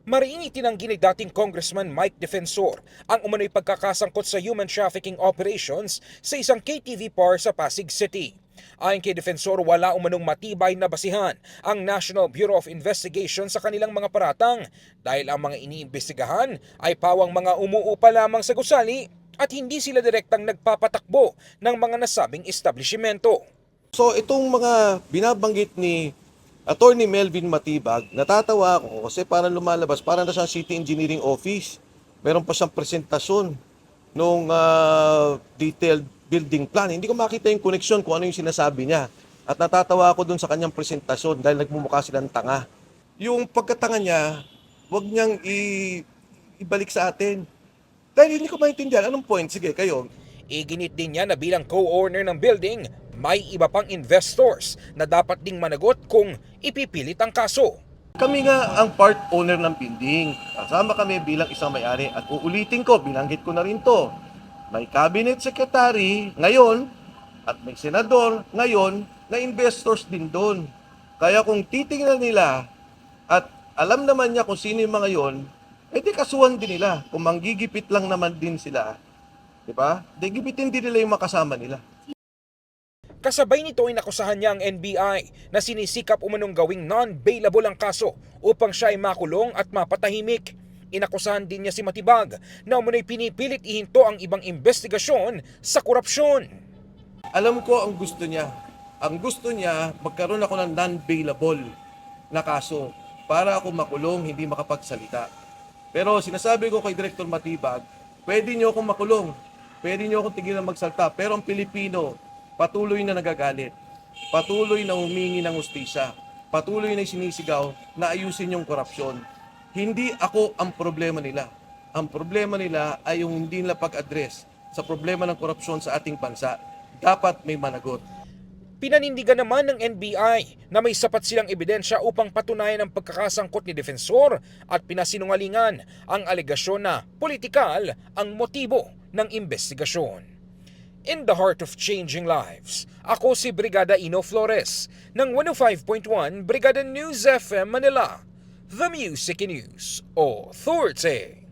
Mariing itinanggi ni dating Congressman Mike Defensor ang umano'y pagkakasangkot sa human trafficking operations sa isang KTV bar sa Pasig City. Ayon kay Defensor, wala umanong matibay na basihan ang National Bureau of Investigation sa kanilang mga paratang dahil ang mga iniimbestigahan ay pawang mga umuupa lamang sa gusali at hindi sila direktang nagpapatakbo ng mga nasabing establishmento. So itong mga binabanggit ni Attorney Melvin Matibag, natatawa ako kasi parang lumalabas, parang nasa City Engineering Office. Meron pa siyang presentasyon nung detailed building plan. Hindi ko makita yung connection kung ano yung sinasabi niya. At natatawa ako dun sa kanyang presentasyon dahil nagmumukha silang tanga. Yung pagkatanga niya, wag niyang ibalik sa atin. Dahil hindi ko maintindihan. Anong point? Sige, kayo. Iginit din niya na bilang co-owner ng building, may iba pang investors na dapat ding managot kung ipipilit ang kaso. Kami nga ang part owner ng building. Kasama kami bilang isang may-ari. At uulitin ko, binanggit ko na rin to. May cabinet secretary ngayon at may senador ngayon na investors din doon. Kaya kung titingnan nila at alam naman niya kung sino yung mga yon, edi kasuhan din nila. Kung manggigipit lang naman din sila, di ba? Di gipitin din nila yung makasama nila. Kasabay nito ay nakusahan niya ang NBI na sinisikap umanong gawing non-bailable ang kaso upang siya ay makulong at mapatahimik. Inakusahan din niya si Matibag na umano'y pinipilit ihinto ang ibang investigasyon sa korupsyon. Alam ko ang gusto niya. Ang gusto niya, magkaroon ako ng non-bailable na kaso para ako makulong, hindi makapagsalita. Pero sinasabi ko kay Director Matibag, pwede niyo akong makulong, pwede niyo akong tigilan magsalta, pero ang Pilipino, patuloy na nagagalit, patuloy na humingi ng hustisya, patuloy na sinisigaw na ayusin yung korupsyon. Hindi ako ang problema nila. Ang problema nila ay yung hindi nila pag-address sa problema ng korupsyon sa ating bansa. Dapat may managot. Pinanindigan naman ng NBI na may sapat silang ebidensya upang patunayan ang pagkakasangkot ni Defensor at pinasinungalingan ang alegasyon na politikal ang motibo ng investigasyon. In the heart of changing lives, ako si Brigada Ino Flores ng 105.1 Brigada News FM Manila, The Music News Authority.